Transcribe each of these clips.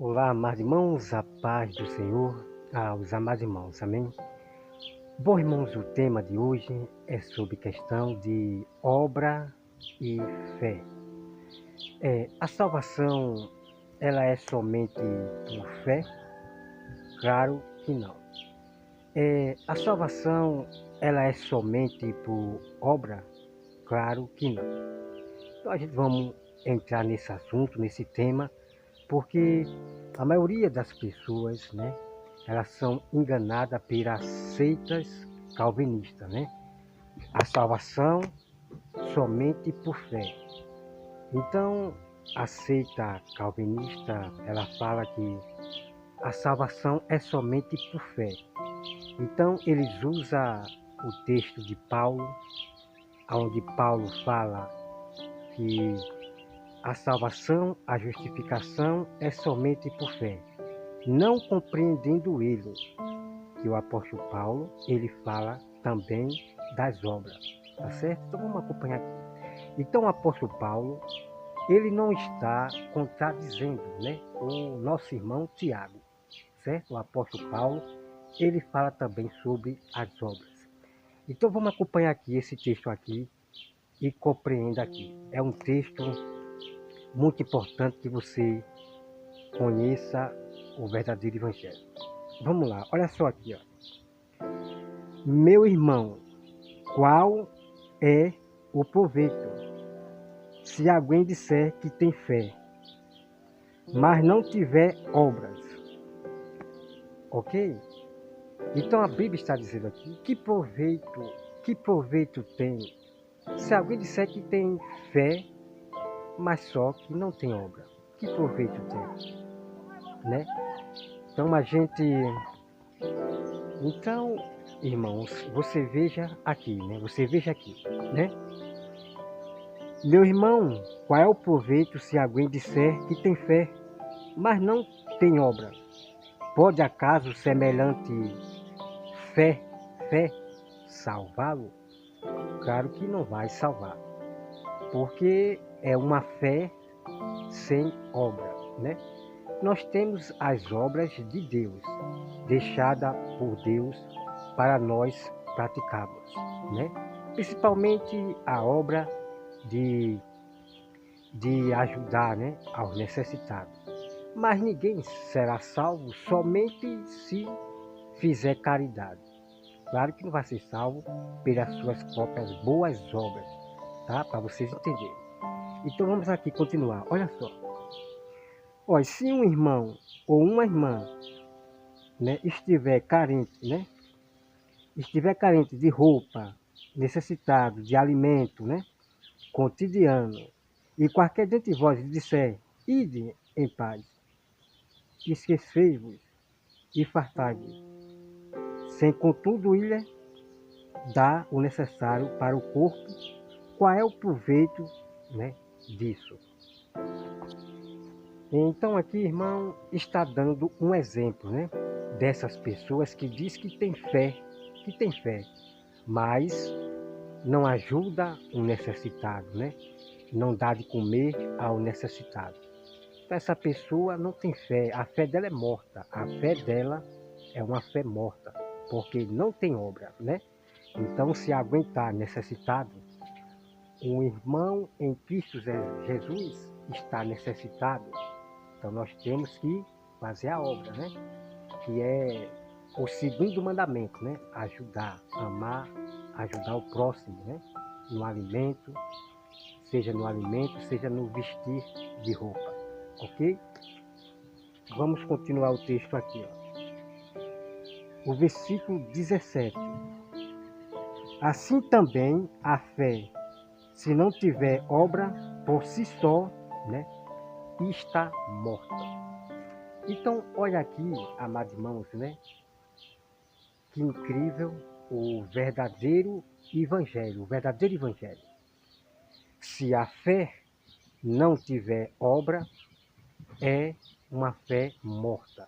Olá, amados irmãos, a paz do Senhor aos amados irmãos, amém? Bom, irmãos, o tema de hoje é sobre questão de obra e fé. A salvação, ela é somente por fé? Claro que não. A salvação, ela é somente por obra? Claro que não. Então a gente vamos entrar nesse assunto, nesse tema, porque a maioria das pessoas, né, elas são enganadas pelas seitas calvinistas, né? A salvação somente por fé. Então, a seita calvinista, ela fala que a salvação é somente por fé. Então, eles usam o texto de Paulo, onde Paulo fala que a salvação, a justificação é somente por fé, não compreendendo ele, que o apóstolo Paulo, ele fala também das obras, tá certo? Então vamos acompanhar aqui. Então o apóstolo Paulo, ele não está contradizendo, né, o nosso irmão Tiago, certo? O apóstolo Paulo, ele fala também sobre as obras. Então vamos acompanhar aqui esse texto aqui e compreenda aqui. É um texto muito importante que você conheça o verdadeiro evangelho. Vamos lá, olha só aqui, ó. Meu irmão, qual é o proveito se alguém disser que tem fé, mas não tiver obras? Ok? Então a Bíblia está dizendo aqui, que proveito tem se alguém disser que tem fé, mas só que não tem obra? Que proveito tem? Né? Então, irmãos, você veja aqui, né? Você veja aqui, né? Meu irmão, qual é o proveito se alguém disser que tem fé, mas não tem obra? Pode acaso semelhante fé salvá-lo? Claro que não vai salvar, porque é uma fé sem obra, né? Nós temos as obras de Deus, deixada por Deus para nós praticarmos, né? Principalmente a obra de ajudar, né, aos necessitados. Mas ninguém será salvo somente se fizer caridade. Claro que não vai ser salvo pelas suas próprias boas obras, tá? Para vocês entenderem. Então vamos aqui continuar. Olha só. Olha, se um irmão ou uma irmã, né, estiver carente, né, estiver carente de roupa, necessitado de alimento, né, cotidiano, e qualquer dentre vós lhe disser, ide em paz, esquecei-vos e fartai-vos, sem contudo lhe dar o necessário para o corpo, qual é o proveito, né, disso? Então aqui, irmão, está dando um exemplo, né, dessas pessoas que diz que tem fé, mas não ajuda o necessitado, né? Não dá de comer ao necessitado. Então essa pessoa não tem fé, a fé dela é morta, a fé dela é uma fé morta, porque não tem obra, né? Então se alguém está necessitado, um irmão em Cristo Jesus está necessitado, então nós temos que fazer a obra, né? Que é o segundo mandamento, né? Ajudar, amar, ajudar o próximo, né? No alimento, seja no vestir de roupa, ok? Vamos continuar o texto aqui, ó. O versículo 17. Assim também a fé, se não tiver obra por si só, né? Está morta. Então, olha aqui, amados irmãos, né? Que incrível o verdadeiro evangelho, Se a fé não tiver obra, é uma fé morta.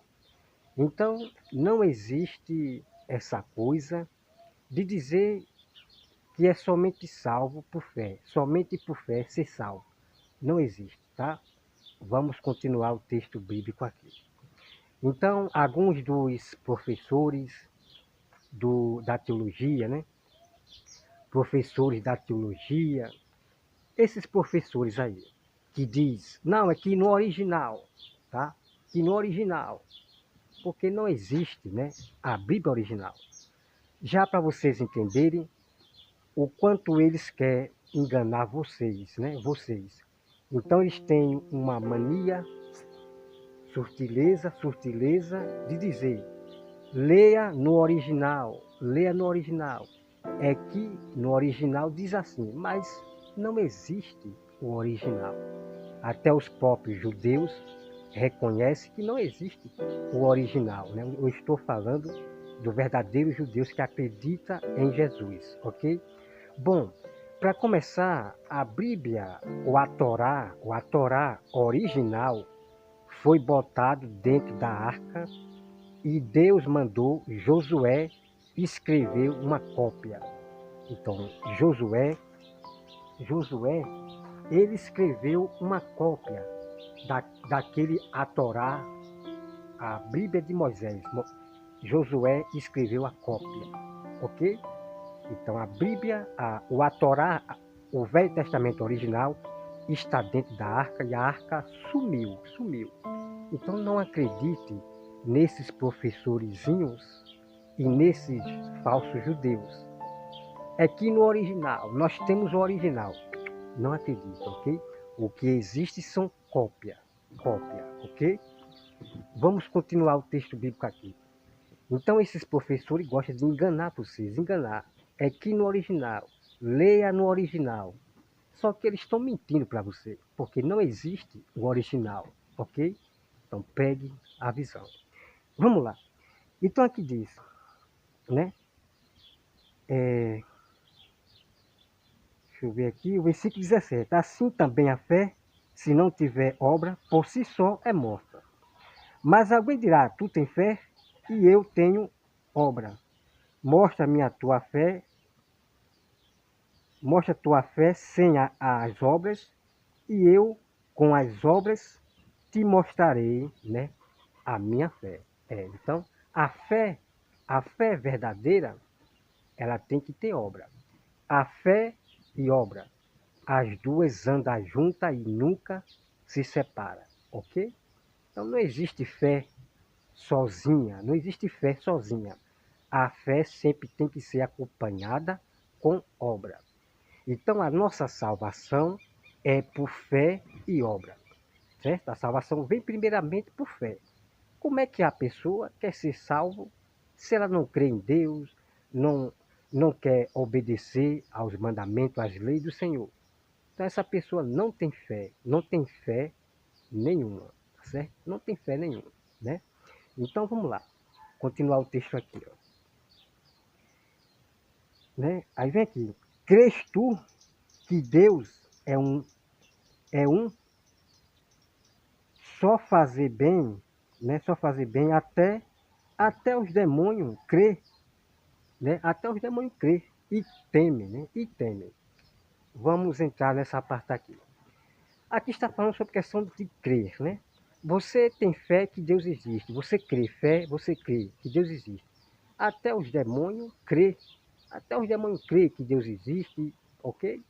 Então, não existe essa coisa de dizer que é somente salvo por fé, somente por fé ser salvo. Não existe, tá? Vamos continuar o texto bíblico aqui. Então, alguns dos professores da teologia, né? Professores da teologia, esses professores aí, que diz, não, é que no original, tá? Que no original, porque não existe, né, a Bíblia original. Já para vocês entenderem o quanto eles querem enganar vocês, né? Vocês. Então eles têm uma mania, sutileza de dizer, leia no original, leia no original. É que no original diz assim, mas não existe o original. Até os próprios judeus reconhecem que não existe o original, né? Eu estou falando do verdadeiro judeus que acredita em Jesus, ok? Bom, para começar, a Bíblia, a Torá original, foi botado dentro da arca e Deus mandou Josué escrever uma cópia. Então, Josué, ele escreveu uma cópia daquele a Torá, a Bíblia de Moisés. Josué escreveu a cópia, ok? Então a Bíblia, a Torá, o Velho Testamento original, está dentro da arca e a arca sumiu. Então não acredite nesses professorzinhos e nesses falsos judeus. É que no original, nós temos o original. Não acredito, ok? O que existe são cópia, ok? Vamos continuar o texto bíblico aqui. Então esses professores gostam de enganar vocês, enganar. É que no original, leia no original. Só que eles estão mentindo para você, porque não existe o original, ok? Então pegue a visão. Vamos lá. Então aqui diz, né? Deixa eu ver aqui, o versículo 17. Assim também a fé, se não tiver obra, por si só é morta. Mas alguém dirá, tu tens fé e eu tenho obra. Mostra-me a tua fé, mostra a tua fé sem as obras, e eu, com as obras, te mostrarei, né, a minha fé. Então, a fé verdadeira, ela tem que ter obra. A fé e obra, as duas andam juntas e nunca se separam, ok? Então não existe fé sozinha, não existe fé sozinha. A fé sempre tem que ser acompanhada com obra. Então a nossa salvação é por fé e obra, certo? A salvação vem primeiramente por fé. Como é que a pessoa quer ser salvo se ela não crê em Deus, não, não quer obedecer aos mandamentos, às leis do Senhor? Então essa pessoa não tem fé nenhuma, tá certo? Não tem fé nenhuma, né? Então vamos lá, continuar o texto aqui, ó, né? Aí vem aqui, crês tu que Deus é um, só fazer bem, né? Só fazer bem até os demônios crê, né? Até os demônios crê e temem, né? E temem. Vamos entrar nessa parte aqui. Aqui está falando sobre questão de crer, né? Você tem fé que Deus existe. Você crê, fé, você crê que Deus existe. Até os demônios crê. Até os demônios crê que Deus existe, ok?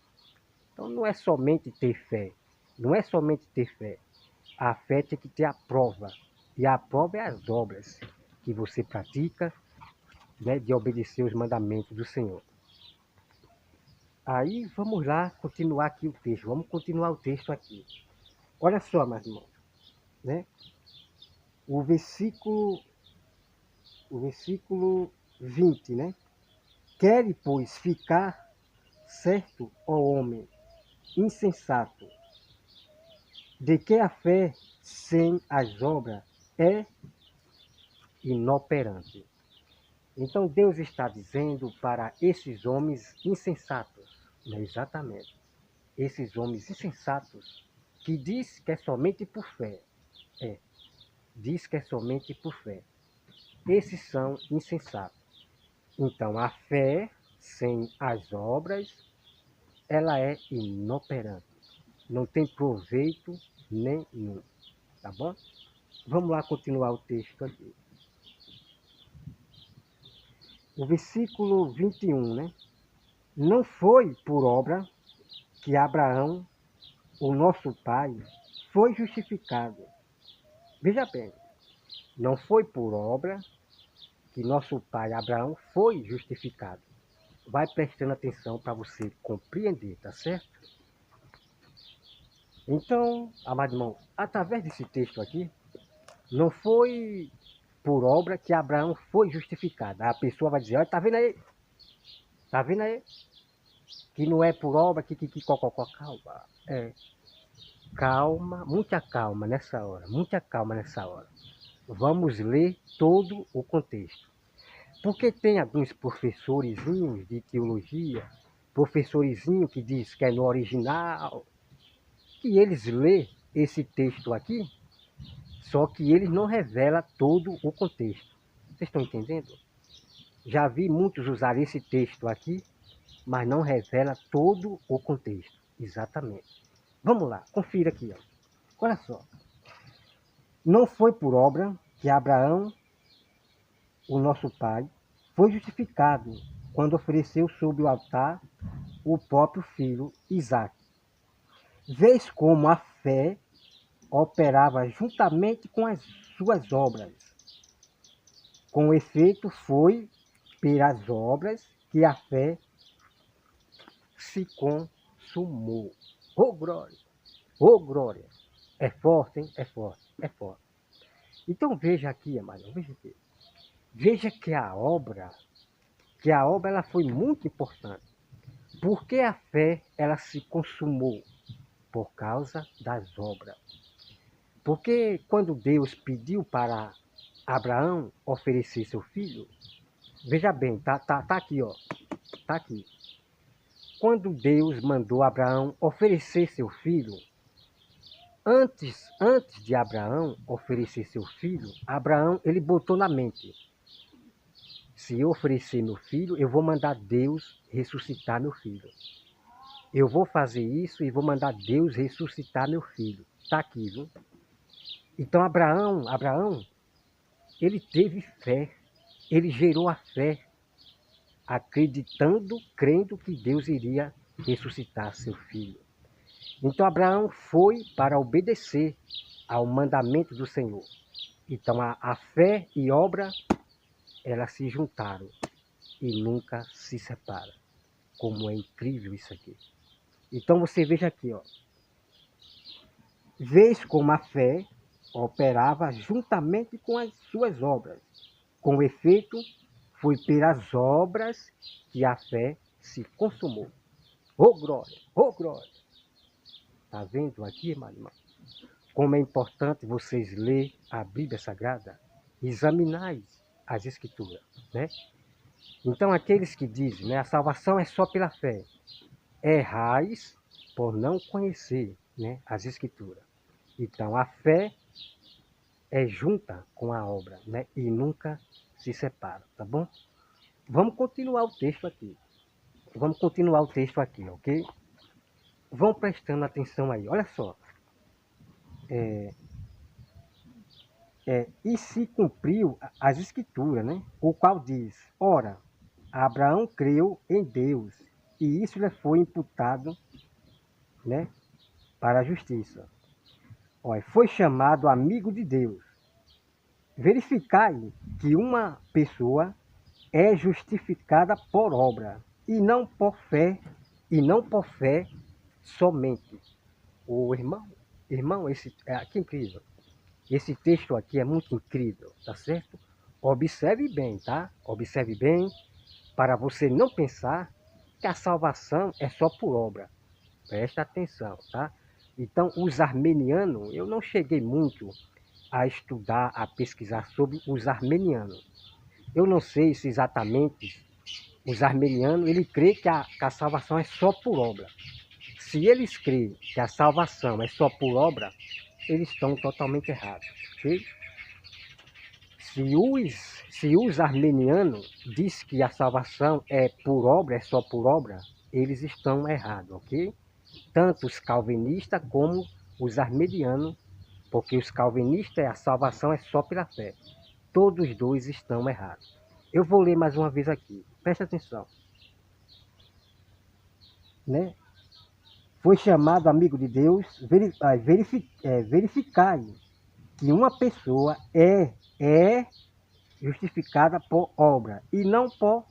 Então não é somente ter fé. Não é somente ter fé. A fé tem que ter a prova. E a prova é as obras que você pratica, né, de obedecer os mandamentos do Senhor. Aí vamos lá continuar aqui o texto. Vamos continuar o texto aqui. Olha só, meus irmãos, né? O versículo, o versículo 20, né? Quere, pois, ficar certo, ó homem, insensato, de que a fé sem as obras é inoperante. Então Deus está dizendo para esses homens insensatos, né? Exatamente, esses homens insensatos, que diz que é somente por fé, é, diz que é somente por fé. Esses são insensatos. Então a fé sem as obras, ela é inoperante, não tem proveito nenhum, tá bom? Vamos lá continuar o texto aqui. O versículo 21, né? Não foi por obra que Abraão, o nosso pai, foi justificado. Veja bem, não foi por obra que nosso pai Abraão foi justificado. Vai prestando atenção para você compreender, tá certo? Então, amado irmão, através desse texto aqui, não foi por obra que Abraão foi justificado. A pessoa vai dizer, olha, tá vendo aí? Tá vendo aí? Que não é por obra, que cococó, calma. Calma, muita calma nessa hora, muita calma nessa hora. Vamos ler todo o contexto. Porque tem alguns professorizinhos de teologia, professorizinho que diz que é no original, que eles lê esse texto aqui, só que eles não revela todo o contexto. Vocês estão entendendo? Já vi muitos usar esse texto aqui, mas não revela todo o contexto. Exatamente. Vamos lá, confira aqui. Ó. Olha só. Não foi por obra que Abraão, o nosso pai, foi justificado quando ofereceu sobre o altar o próprio filho Isaque. Vês como a fé operava juntamente com as suas obras. Com efeito, foi pelas obras que a fé se consumou. Oh, glória! Oh, glória! É forte, hein? É forte, é forte. Então veja aqui, amado, veja aqui. Veja que a obra ela foi muito importante. Porque a fé ela se consumou por causa das obras. Porque quando Deus pediu para Abraão oferecer seu filho, veja bem, tá aqui, ó, tá aqui. Quando Deus mandou Abraão oferecer seu filho, antes de Abraão oferecer seu filho, Abraão ele botou na mente: se eu oferecer meu filho, eu vou mandar Deus ressuscitar meu filho. Eu vou fazer isso e vou mandar Deus ressuscitar meu filho. Tá aqui, viu? Então Abraão, ele teve fé, ele gerou a fé, acreditando, crendo que Deus iria ressuscitar seu filho. Então Abraão foi para obedecer ao mandamento do Senhor. Então a fé e obra, elas se juntaram e nunca se separam. Como é incrível isso aqui. Então você veja aqui, ó. Vês como a fé operava juntamente com as suas obras. Com efeito, foi pelas obras que a fé se consumou. Oh glória, oh glória. Está vendo aqui, irmão? Como é importante vocês lerem a Bíblia Sagrada, examinai as Escrituras, né? Então aqueles que dizem, né, a salvação é só pela fé, errais por não conhecer, né, as Escrituras. Então a fé é junta com a obra, né, e nunca se separa, tá bom? Vamos continuar o texto aqui. Vamos continuar o texto aqui, ok? Vão prestando atenção aí, olha só. E se cumpriu as escrituras, né? O qual diz, ora, Abraão creu em Deus, e isso lhe foi imputado, né, para a justiça. Olha, foi chamado amigo de Deus. Verificai que uma pessoa é justificada por obra, e não por fé, somente. O irmão, que incrível. Esse texto aqui é muito incrível, tá certo? Observe bem, tá? Observe bem, para você não pensar que a salvação é só por obra. Presta atenção, tá? Então, os armenianos, eu não cheguei muito a estudar, a pesquisar sobre os armenianos. Eu não sei se exatamente os armenianos, ele crê que a salvação é só por obra. Se eles creem que a salvação é só por obra, eles estão totalmente errados, ok? Se os armenianos dizem que a salvação é por obra, é só por obra, eles estão errados, ok? Tanto os calvinistas como os armenianos Porque os calvinistas, a salvação é só pela fé. Todos os dois estão errados. Eu vou ler mais uma vez aqui. Presta atenção. Né? Foi chamado amigo de Deus verificar que uma pessoa é justificada por obra e não por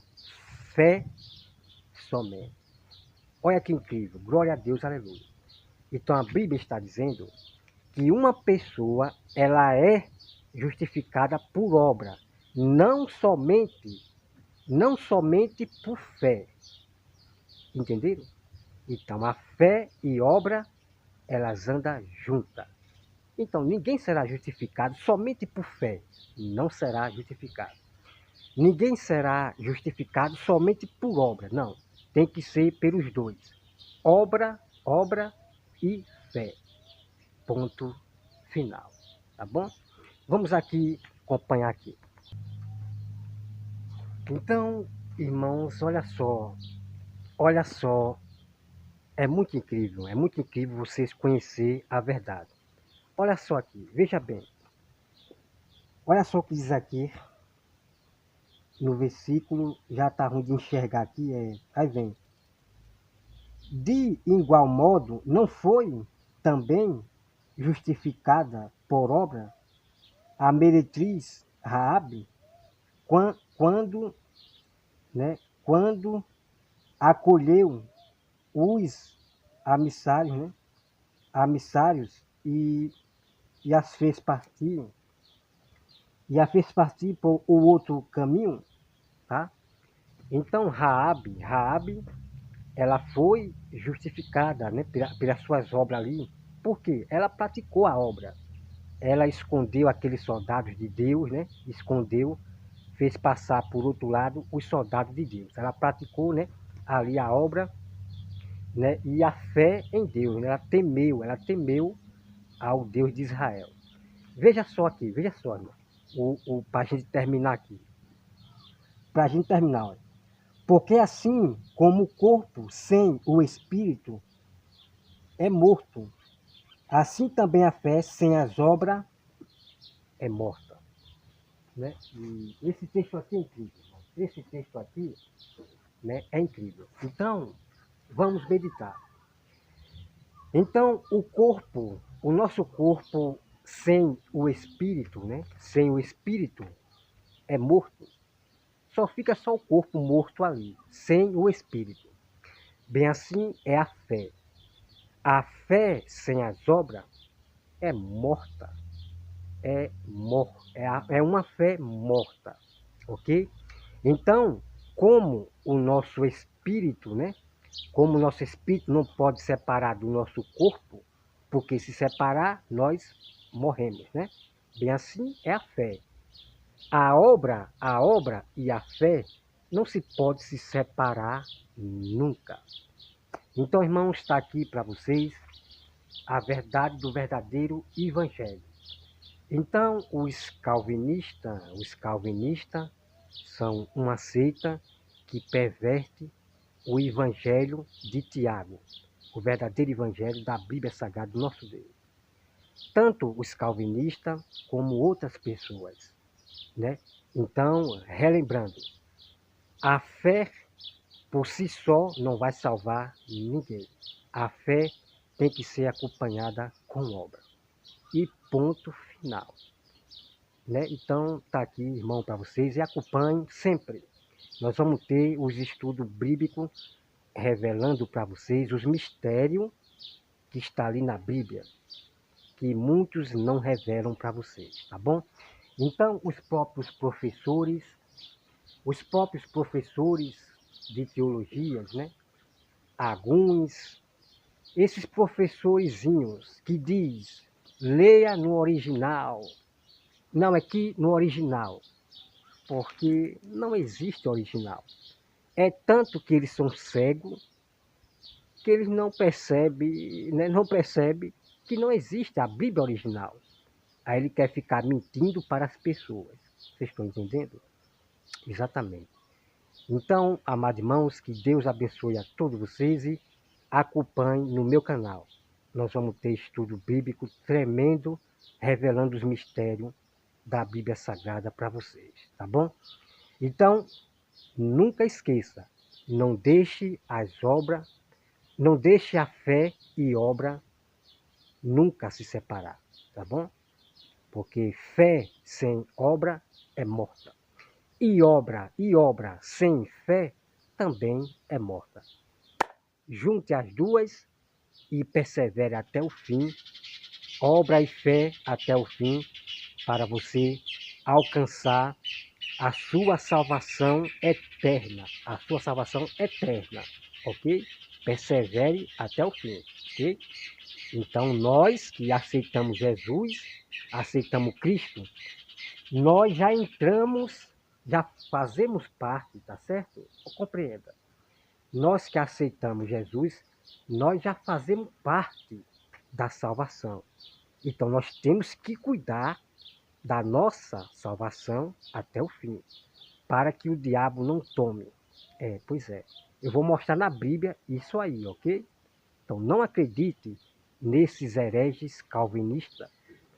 fé somente. Olha que incrível. Glória a Deus, aleluia. Então a Bíblia está dizendo que uma pessoa ela é justificada por obra, não somente por fé. Entenderam? Então a fé e obra elas andam juntas. Então ninguém será justificado somente por fé, não será justificado. Ninguém será justificado somente por obra, não. Tem que ser pelos dois. Obra e fé. Ponto final. Tá bom? Vamos aqui acompanhar aqui. Então, irmãos, olha só, é muito incrível vocês conhecer a verdade. Olha só aqui, veja bem. Olha só o que diz aqui no versículo, já está ruim de enxergar aqui, aí vem. De igual modo, não foi também justificada por obra a meretriz Raabe quando, né, quando acolheu os amissários e as fez partir, por o outro caminho, tá? Então Raabe, ela foi justificada, né, pelas suas obras ali, porque ela praticou a obra. Ela escondeu aqueles soldados de Deus, né? Escondeu, fez passar por outro lado os soldados de Deus. Ela praticou, né, ali a obra, né, e a fé em Deus, né? Ela temeu ao Deus de Israel. Veja só, irmão, para a gente terminar aqui. Para a gente terminar, olha. Porque assim como o corpo sem o espírito é morto, assim também a fé sem as obras é morta. Né? E esse texto aqui é incrível. Esse texto aqui, né, é incrível. Então, vamos meditar. Então, o nosso corpo sem o espírito, né, sem o espírito é morto. Só fica só o corpo morto ali, sem o espírito. Bem assim é a fé. A fé sem as obras é morta. É uma fé morta, ok? Então, como o nosso espírito, né? Como o nosso espírito não pode separar do nosso corpo, porque se separar, nós morremos, né? Bem assim é a fé. A obra e a fé não se pode se separar nunca. Então, irmãos, está aqui para vocês a verdade do verdadeiro evangelho. Então, os calvinistas são uma seita que perverte o evangelho de Tiago, o verdadeiro evangelho da Bíblia Sagrada do nosso Deus. Tanto os calvinistas como outras pessoas, né? Então, relembrando, a fé por si só não vai salvar ninguém. A fé tem que ser acompanhada com obra. E ponto final. Né? Então, está aqui, irmão, para vocês, e acompanhem sempre. Nós vamos ter os estudos bíblicos revelando para vocês os mistérios que está ali na Bíblia, que muitos não revelam para vocês, tá bom? Então, os próprios professores de teologias, né? Alguns, esses professorzinhos que diz, leia no original. Não, aqui no original, porque não existe original. É tanto que eles são cegos que eles não percebem, né, que não existe a Bíblia original. Aí ele quer ficar mentindo para as pessoas. Vocês estão entendendo? Exatamente. Então, amados irmãos, que Deus abençoe a todos vocês e acompanhe no meu canal. Nós vamos ter estudo bíblico tremendo revelando os mistérios da Bíblia Sagrada para vocês, tá bom? Então, nunca esqueça, não deixe as obras, não deixe a fé e obra nunca se separar, tá bom? Porque fé sem obra é morta. E obra sem fé também é morta. Junte as duas e persevere até o fim, obra e fé até o fim, para você alcançar a sua salvação eterna, ok? Persevere até o fim, ok? Então, nós que aceitamos Jesus, aceitamos Cristo, nós já entramos, já fazemos parte, tá certo? Compreenda. Nós que aceitamos Jesus, nós já fazemos parte da salvação. Então, nós temos que cuidar da nossa salvação até o fim, para que o diabo não tome. Pois é. Eu vou mostrar na Bíblia isso aí, ok? Então, não acredite nesses hereges calvinistas.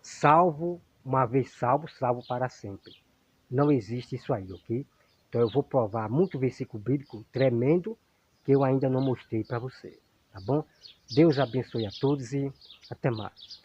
Salvo, uma vez salvo, salvo para sempre. Não existe isso aí, ok? Então, eu vou provar muito versículo bíblico tremendo que eu ainda não mostrei para você, tá bom? Deus abençoe a todos e até mais.